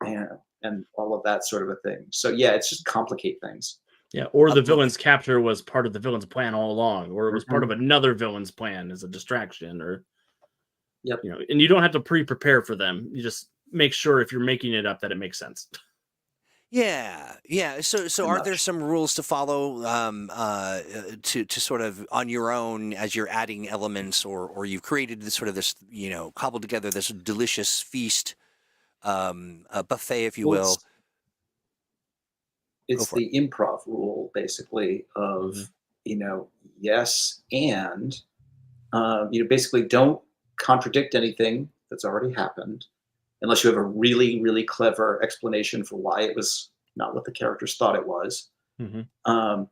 And all of that sort of a thing. So yeah, it's just complicate things. Yeah, or the Absolutely. villain's capture was part of the villain's plan all along, or it was part Mhm. of another villain's plan as a distraction, or Yep. and you don't have to pre-prepare for them. You just make sure if you're making it up that it makes sense. Yeah, yeah. So Pretty are there much. some rules to follow to sort of on your own as you're adding elements, or you've created this sort of this cobbled together this delicious feast, a buffet, if you Well, will. it's Go it's for it. the improv rule basically of Mhm. yes, and basically don't contradict anything that's already happened unless you have a really, really clever explanation for why it was not what the characters thought it was. Mhm. um,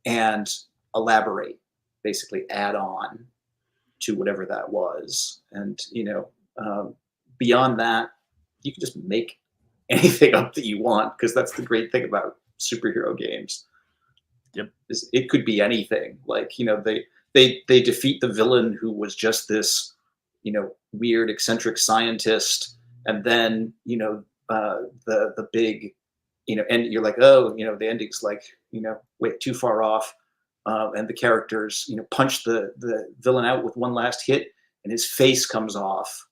and elaborate, basically add on to whatever that was. And beyond that, you can just make anything up that you want, because that's the great thing about superhero games. Yep. Is it could be anything. Like they defeat the villain, who was just this weird eccentric scientist, and then the big and you're like, oh, the ending's like, wait, too far off. And the characters, punch the villain out with one last hit, and his face comes off,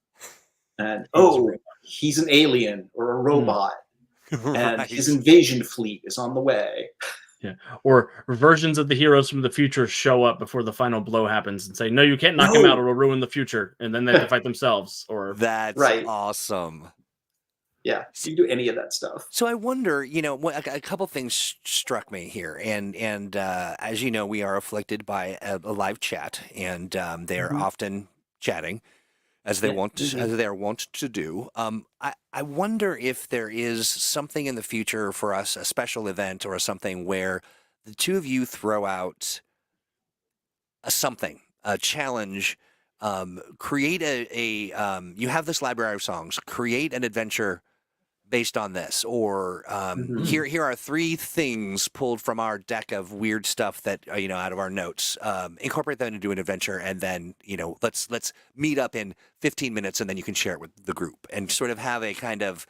and He's a oh, robot. he's an alien or a Mm, robot, and his Right. invasion fleet is on the way. yeah. Or versions of the heroes from the future show up before the final blow happens and say, "No, you can't knock him out; No, it'll ruin the future." And then they have to fight themselves. Or That's right? awesome. Yeah, S- you can do any of that stuff. So I wonder, a couple things struck me here, and as you know, we are afflicted by a live chat, and they're Mhm. often chatting, Yeah, indeed. as they are wont to do. I wonder if there is something in the future for us, a special event or something where the two of you throw out a challenge, create you have this library of songs, create an adventure based on this, or Mhm. Mm, here are three things pulled from our deck of weird stuff that out of our notes. Incorporate them into an adventure, and then let's meet up in 15 minutes, and then you can share it with the group, and sort of have a kind of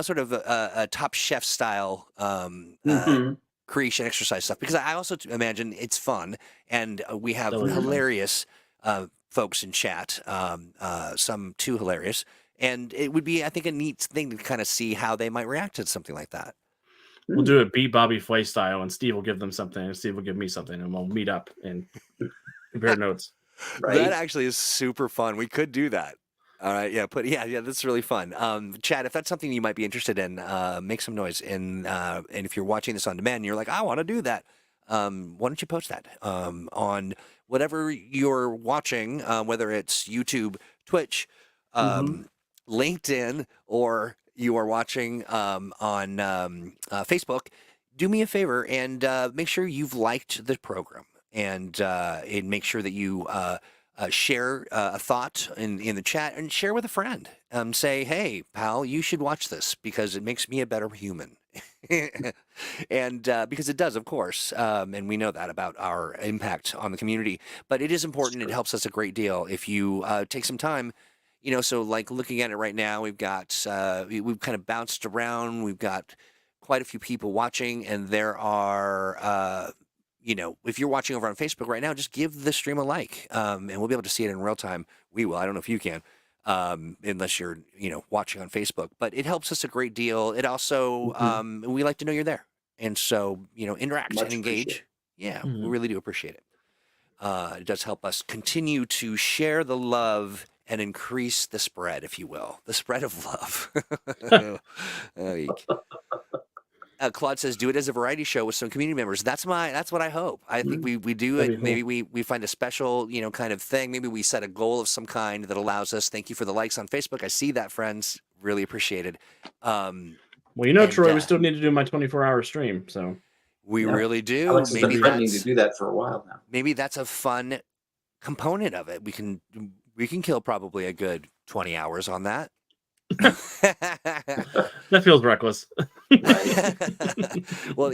sort of a Top Chef style Mhm. creation exercise stuff. Because I also imagine it's fun, and we have that would be fun. hilarious folks in chat, some too hilarious, and it would be, I think, a neat thing to kind of see how they might react to something like that. We'll Mm. do it beat Bobby Flay style, and Steve will give them something, and Steve will give me something, and we'll meet up and compare notes. That Right. actually is super fun. We could do that. All right, yeah, that's really fun. Chad, if that's something you might be interested in, make some noise. And if you're watching this on demand, and you're like, I want to do that. Why don't you post that on whatever you're watching, whether it's YouTube, Twitch, Mhm. um, LinkedIn, or you are watching on Facebook? Do me a favor and make sure you've liked the program, and make sure that you share a thought in the chat, and share with a friend. Say, hey, pal, you should watch this because it makes me a better human. And because it does, of course, and we know that about our impact on the community. But it is It's important. It true. helps us a great deal if you take some time. So like looking at it right now, we've got we've kind of bounced around. We've got quite a few people watching, and there are if you're watching over on Facebook right now, just give the stream a like, and we'll be able to see it in real time. We will. I don't know if you can, unless you're, watching on Facebook. But it helps us a great deal. It also, Mhm. we like to know you're there, and so interact and Much appreciated. engage. Yeah, we Mhm. really do appreciate it. It does help us continue to share the love and increase the spread, if you will, the spread of love. Eek. Claude says, do it as a variety show with some community members. That's what I hope. I think we do That'd it. be Maybe we find a special, kind of thing. Maybe we set a goal of some kind that allows us. Thank you for the likes on Facebook. I see that, friends. Really appreciate it. Well, Troy, we still need to do my 24-hour stream. So we really do. Alex has been threatening to do that for a while now. Maybe that's a fun component of it. We can kill probably a good 20 hours on that. That feels reckless. Well,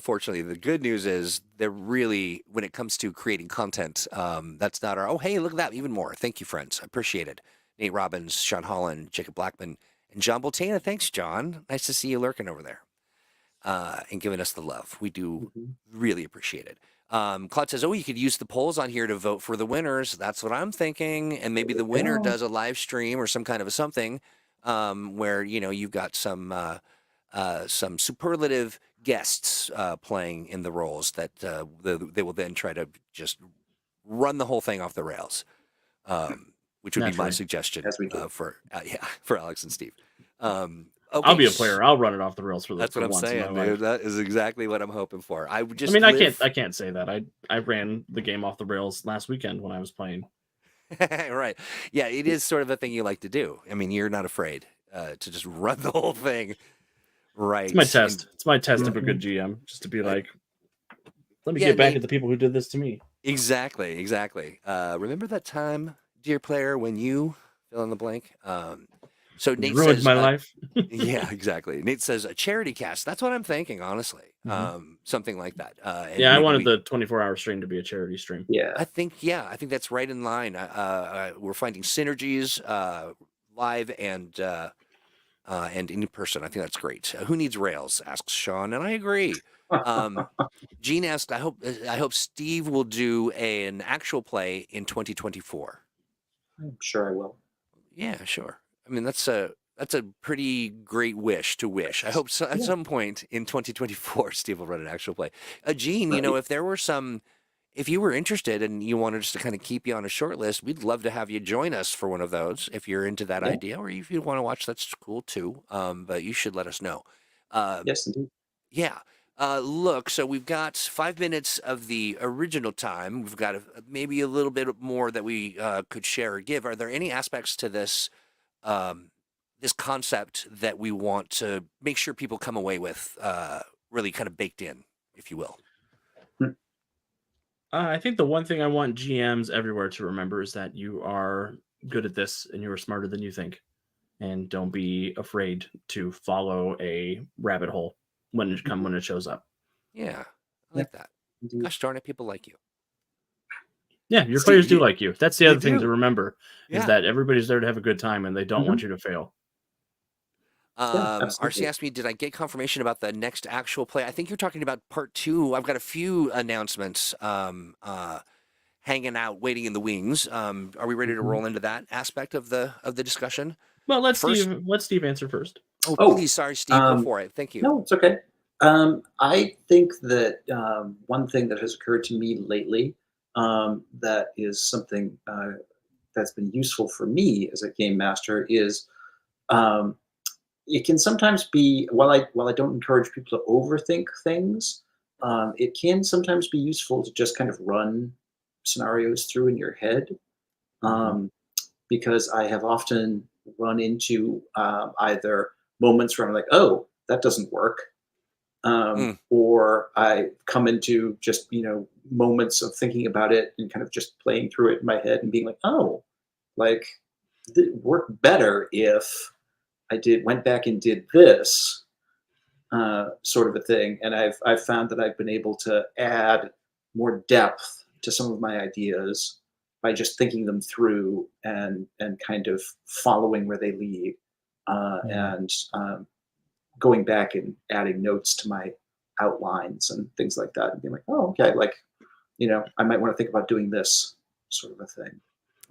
fortunately, the good news is they're really, when it comes to creating content, that's not our, oh, hey, look at that, even more. Thank you, friends. I appreciate it. Nate Robbins, Sean Holland, Jacob Blackman, and John Boltana. Thanks, John. Nice to see you lurking over there and giving us the love. We do really appreciate it. Claude says, oh, you could use the polls on here to vote for the winners. That's what I'm thinking. And maybe the winner does a live stream or some kind of a something where, you've got some superlative guests playing in the roles that they will then try to just run the whole thing off the rails, which would be my suggestion for Alex and Steve. Okay. I'll be a player. I'll run it off the rails for the. That's what I'm saying, dude. That is exactly what I'm hoping for. I can't say that. I ran the game off the rails last weekend when I was playing. Right. Yeah, it is sort of a thing you like to do. I mean, you're not afraid to just run the whole thing. Right. It's my test. It's my test of a good GM, just to be like, let me get back at the people who did this to me. Exactly. Remember that time, dear player, when you fill in the blank? So Nate ruined says, my life. Yeah, exactly. Nate says a charity cast. That's what I'm thinking, honestly. Something like that. I wanted the 24-hour stream to be a charity stream. Yeah, I think that's right in line. We're finding synergies live and in person. I think that's great. Who needs rails? Asks Sean, and I agree. Gene asked, I hope Steve will do an actual play in 2024. I'm sure I will. Yeah, sure. I mean, that's a pretty great wish to wish. I hope at some point in 2024, Steve will run an actual play. Gene, if you were interested and you wanted us to kind of keep you on a short list, we'd love to have you join us for one of those. If you're into that idea, or if you want to watch, that's cool too. But you should let us know. Yes, indeed. Yeah. Look, so we've got 5 minutes of the original time. We've got maybe a little bit more that we could share or give. Are there any aspects to this this concept that we want to make sure people come away with really kind of baked in, if you will? I think the one thing I want GMs everywhere to remember is that you are good at this and you are smarter than you think. And don't be afraid to follow a rabbit hole when it shows up. Yeah, I like that. Gosh darn it, people like you. Yeah, your players do like you. That's the other thing to remember is that everybody's there to have a good time and they don't want you to fail. RC asked me, did I get confirmation about the next actual play? I think you're talking about part 2. I've got a few announcements hanging out, waiting in the wings. Are we ready to roll into that aspect of the discussion? Well, let Steve answer first. Oh, please, sorry, Steve, go for it. Thank you. No, it's okay. I think that one thing that has occurred to me lately that is something that's been useful for me as a game master is it can sometimes be, while I don't encourage people to overthink things, it can sometimes be useful to just kind of run scenarios through in your head, because I have often run into either moments where I'm like, oh, that doesn't work, or I come into just moments of thinking about it and kind of just playing through it in my head and being like, oh, like it worked better if I went back and did this sort of a thing. And I've found that I've been able to add more depth to some of my ideas by just thinking them through and kind of following where they lead, and going back and adding notes to my outlines and things like that and being like, oh, okay, like, I might want to think about doing this sort of a thing.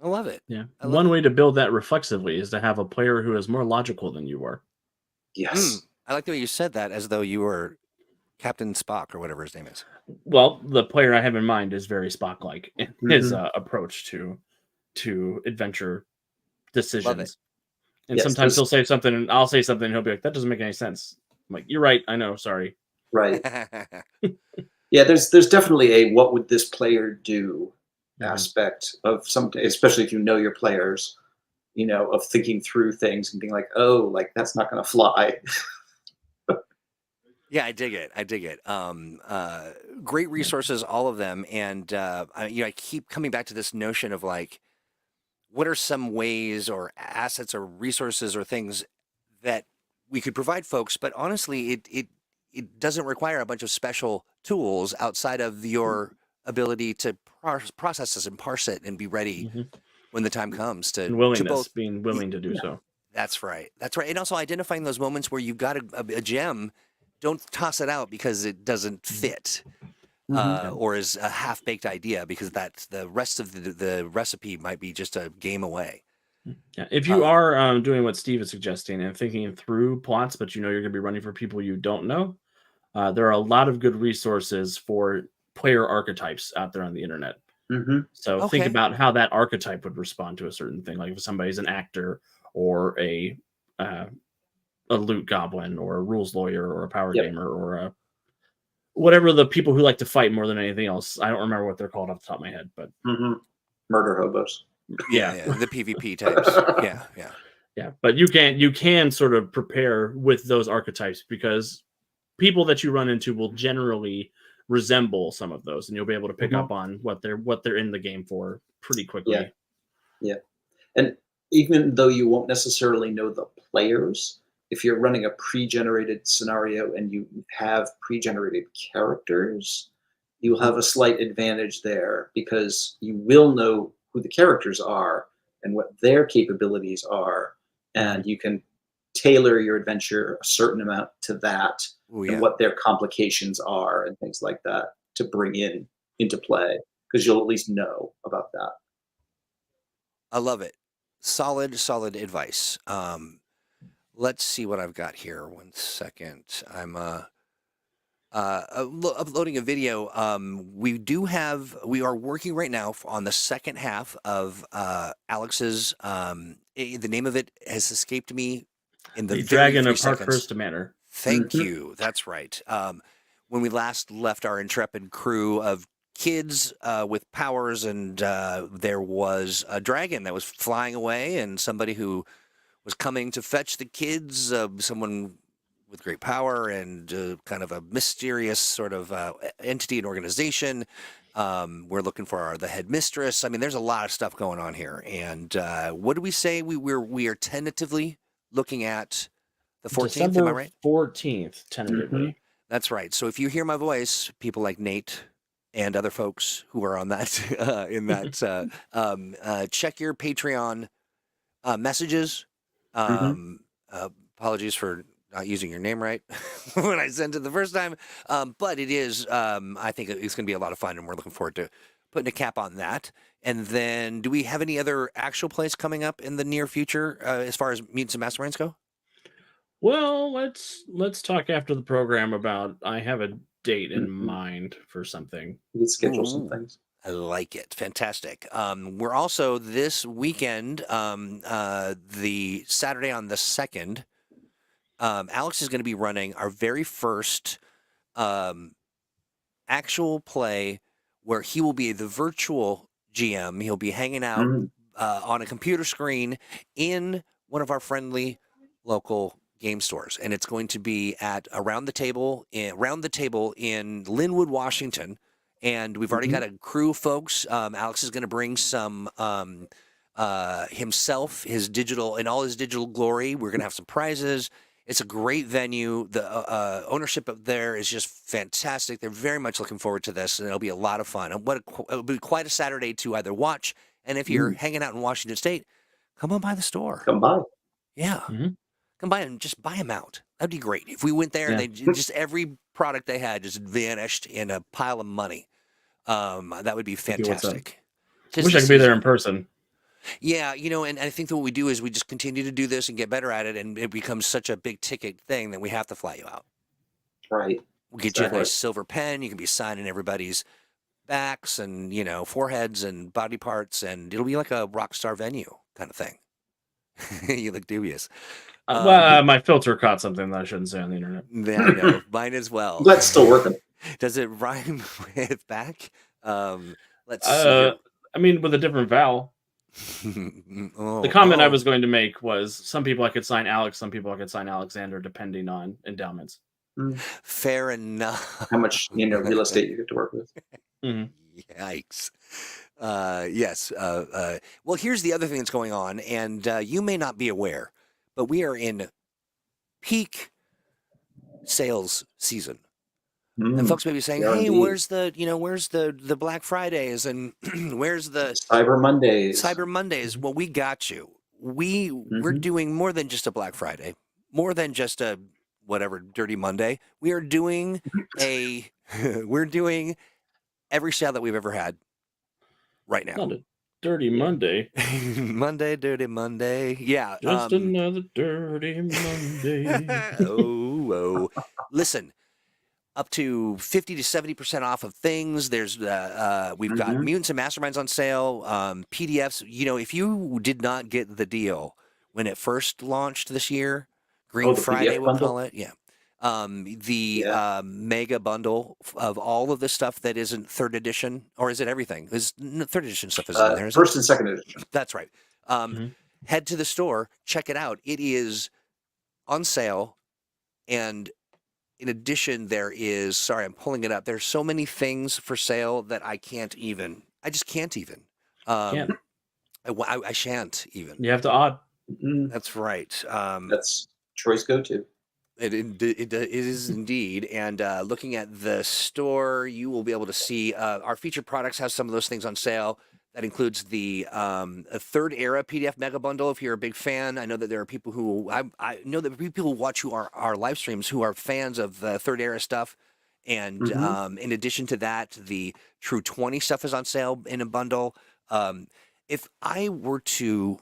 I love it. Yeah. One way to build that reflexively is to have a player who is more logical than you are. Yes. I like the way you said that, as though you were Captain Spock or whatever his name is. Well, the player I have in mind is very Spock-like in his approach to adventure decisions. And sometimes he'll say something and I'll say something and he'll be like, that doesn't make any sense. I'm like, you're right. I know. Sorry. Right. Yeah, there's definitely a what would this player do Mhm. aspect of some, especially if you know your players, of thinking through things and being like, oh, like that's not going to fly. Yeah, I dig it. I dig it. Great resources, all of them, and I keep coming back to this notion of like, what are some ways or assets or resources or things that we could provide folks? But honestly, it doesn't require a bunch of special tools outside of your ability to process this and parse it and be ready Mhm. when the time comes to And willingness, both. being willing to do Yeah. so. That's right. That's right. And also identifying those moments where you've got a gem. Don't toss it out because it doesn't fit Mhm. or is a half baked idea, because that's the rest of the recipe might be just a game away. Yeah. If you Uh, are doing what Steve is suggesting and thinking through plots, but you know you're going to be running for people you don't know, there are a lot of good resources for player archetypes out there on the internet. Mhm. So think okay. about how that archetype would respond to a certain thing. Like if somebody's an actor or uh, a loot goblin or a rules lawyer or a power Yep. gamer or a whatever the people who like to fight more than anything else. I don't remember what they're called off the top of my head, but Mhm. Murder hobos. Yeah, yeah, yeah, the PvP types. Yeah, yeah. yeah. But you can sort of prepare with those archetypes because people that you run into will generally resemble some of those, and you'll be able to pick Mhm. up on what they're in the game for pretty Yeah. quickly. Yeah. And even though you won't necessarily know the players, if you're running a pre-generated scenario and you have pre-generated characters, you'll have a slight advantage there because you will know who the characters are and what their capabilities are, Mhm. and you can tailor your adventure a certain amount to that Oh and yeah, what their complications are and things like that to bring into play because you'll at least know about that. I love it. Solid advice. Let's see what I've got here. 1 second. I'm uploading a video. We are working right now on the second half of Alex's. The name of it has escaped me in the The very Dragon three of seconds. Parkhurst Manor. Thank Mhm. you. That's right. When we last left our intrepid crew of kids with powers, and there was a dragon that was flying away, and somebody who was coming to fetch the kids, someone with great power and kind of a mysterious sort of entity and organization. We're looking for the headmistress. I mean, there's a lot of stuff going on here. And what do we say? We are tentatively looking at the 14th. Am I December right? 14th, Mhm. tentatively. That's right. So if you hear my voice, people like Nate and other folks who are on that in that, check your Patreon messages. Mhm. Um, Apologies for not using your name right when I sent it the first time. But it is, I think it's going to be a lot of fun, and we're looking forward to putting a cap on that. And then, do we have any other actual plays coming up in the near future as far as Mutants and Masterminds go? Well, let's talk after the program about I have a date in Mhm. mind for something. We could schedule some Ooh, things. I like it. Fantastic. We're also this weekend, the Saturday on the 2nd. Alex is going to be running our very first um, actual play where he will be the virtual GM. He'll be hanging out Mhm. on a computer screen in one of our friendly local game stores, and it's going to be at around the table in Linwood, Washington. And we've already Mhm. got a crew of folks. Alex is going to bring some himself, his digital, in all his digital glory. We're going to have some prizes. It's a great venue. The ownership up there is just fantastic. They're very much looking forward to this, and it'll be a lot of fun. And it'll be quite a Saturday to either watch, and if you're Mm. hanging out in Washington State, come on by the store. Come by. Yeah, Mhm. come by and just buy them out. That'd be great. If we went there and Yeah, they just every product they had just vanished in a pile of money, that would be it'd be what's up. fantastic. 'Tis Wish the I could be there in season. person. Yeah, and I think that what we do is we just continue to do this and get better at it, and it becomes such a big ticket thing that we have to fly you out. Right. We'll get you a Exactly. nice silver pen. You can be signing everybody's backs and foreheads and body parts, and it'll be like a rock star venue kind of thing. You look dubious. Well, my filter caught something that I shouldn't say on the internet. Yeah, I know. Mine as well. That's still working. Does it rhyme with back? Let's see here. I mean, with a different vowel. The comment I was going to make was some people I could sign Alex, some people I could sign Alexander, depending on endowments. Fair enough. How much real estate you get to work with? Yikes. Yes. Well, here's the other thing that's going on, and you may not be aware, but we are in peak sales season. And folks may be saying, "Hey, where's the Black Fridays and where's the Cyber Mondays?" Cyber Mondays. Well, we got you. We're doing more than just a Black Friday, more than just a whatever Dirty Monday. We are doing we're doing every sale that we've ever had right now. Not a Dirty Monday. Dirty Monday. Yeah. Just another Dirty Monday. Oh. Listen. Up to 50 to 70% off of things. There's we've got Mutants and Masterminds on sale, PDFs. If you did not get the deal when it first launched this year, Green Friday we'll call it. Yeah. The mega bundle of all of the stuff that isn't third edition, or is it everything? Third edition stuff isn't in there. First and second edition. That's right. Head to the store, check it out. It is on sale, and in addition, I'm pulling it up. There's so many things for sale that I just can't even. I shan't even. You have to odd. That's right. That's Troy's go-to. It is indeed. And looking at the store, you will be able to see our featured products has some of those things on sale. That includes the Third Era PDF Mega Bundle. If you're a big fan, I know that there are people who I know that people who watch our live streams who are fans of the Third Era stuff. And in addition to that, the True 20 stuff is on sale in a bundle. If I were to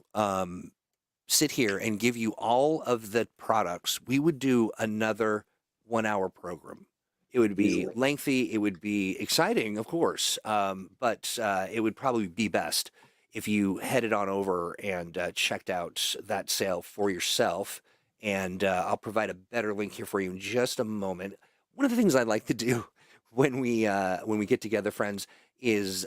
sit here and give you all of the products, we would do another 1-hour program. It would be lengthy. It would be exciting, of course, but it would probably be best if you headed on over and checked out that sale for yourself. And I'll provide a better link here for you in just a moment. One of the things I like to do when we get together, friends, is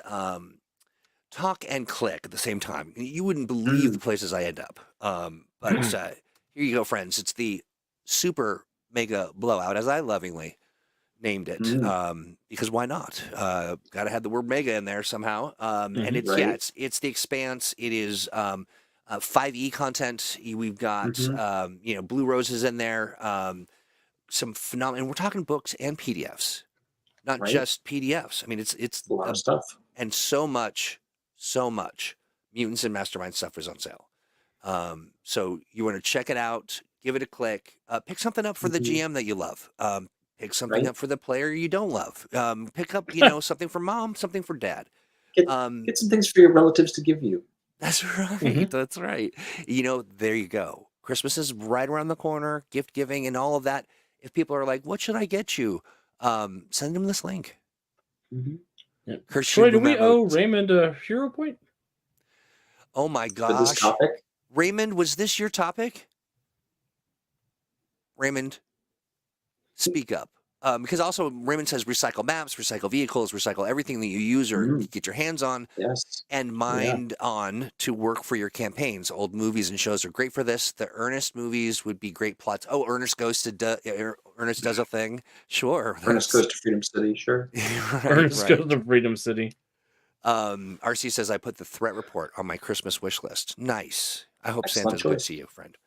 talk and click at the same time. You wouldn't believe the places I end up. But here you go, friends. It's the Super Mega Blowout, as I lovingly named it, because why not? Got to have the word mega in there somehow. And it's it's the Expanse. It is 5e content. We've got Blue Roses in there. Some phenomenal. And we're talking books and PDFs, not just PDFs. I mean, it's a lot of stuff, and so much Mutants and Mastermind stuff is on sale. So you want to check it out, give it a click, pick something up for the GM that you love. Pick something up for the player you don't love. Pick up, something for mom, something for dad. Get some things for your relatives to give you. That's right. That's right. There you go. Christmas is right around the corner, gift giving and all of that. If people are like, what should I get you? Send them this link. Troy, do we owe Raymond a hero point? Oh my gosh. For this topic? Raymond, was this your topic? Raymond, speak up. Because also Raymond says recycle maps, recycle vehicles, recycle everything that you use or get your hands on and mind on to work for your campaigns. Old movies and shows are great for this. The Ernest movies would be great plots. Oh, Ernest goes to Ernest does a thing. Sure. Ernest goes to Freedom City. Sure. Ernest goes to Freedom City. RC says I put the threat report on my Christmas wish list. Nice. I hope Excellent Santa's good to you, friend.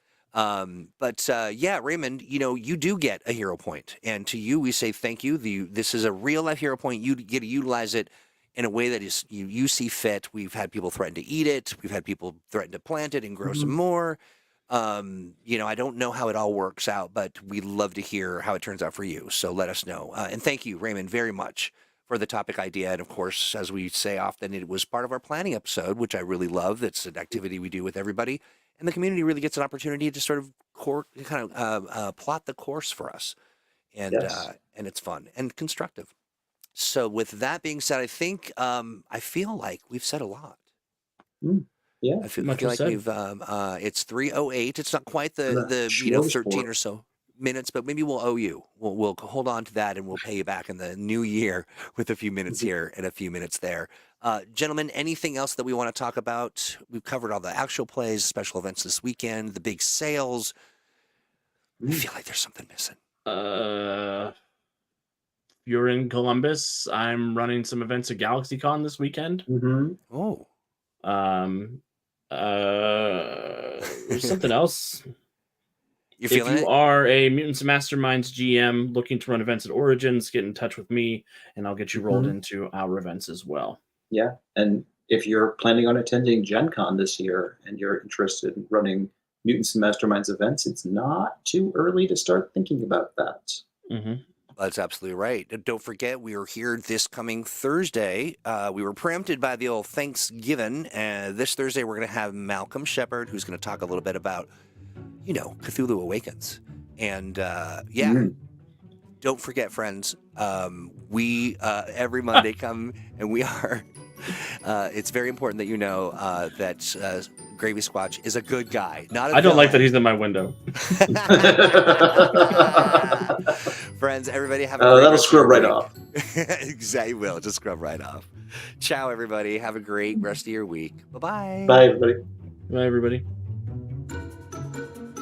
Raymond, you do get a hero point, and to you we say thank you. This is a real life hero point. You get to utilize it in a way that is you see fit. We've had people threaten to eat it. We've had people threaten to plant it and grow some more. I don't know how it all works out, but we love to hear how it turns out for you. So let us know. And thank you, Raymond, very much for the topic idea. And of course, as we say often, it was part of our planning episode, which I really love. It's an activity we do with everybody. And the community really gets an opportunity to sort of plot the course for us. And and it's fun and constructive. So with that being said, I think I feel like we've said a lot. Yeah. I feel Much like was said. we've it's 3:08. It's not quite the Smorgasbord. 13 or so minutes, but maybe we'll owe you. We'll hold on to that and we'll pay you back in the new year with a few minutes here and a few minutes there. Gentlemen, anything else that we want to talk about? We've covered all the actual plays, special events this weekend, the big sales. I feel like there's something missing. If you're in Columbus, I'm running some events at GalaxyCon this weekend. Mm-hmm. Oh. There's something else. You If feeling you it? are a Mutants Masterminds GM looking to run events at Origins, get in touch with me and I'll get you rolled into our events as well. Yeah. And if you're planning on attending Gen Con this year and you're interested in running Mutants and Masterminds events, it's not too early to start thinking about that. Mm-hmm. That's absolutely right. Don't forget, we are here this coming Thursday. We were preempted by the old Thanksgiving. This Thursday, we're going to have Malcolm Shepard, who's going to talk a little bit about, Cthulhu Awakens. And don't forget, friends, we every Monday come and we are. It's very important that you know that Gravy Squatch is a good guy. Not. I don't like that he's in my window. Friends, everybody have a great that'll rest of scrub your right week. off. Exactly, will just scrub right off. Ciao, everybody. Have a great rest of your week. Bye-bye. Bye, everybody. Bye, everybody.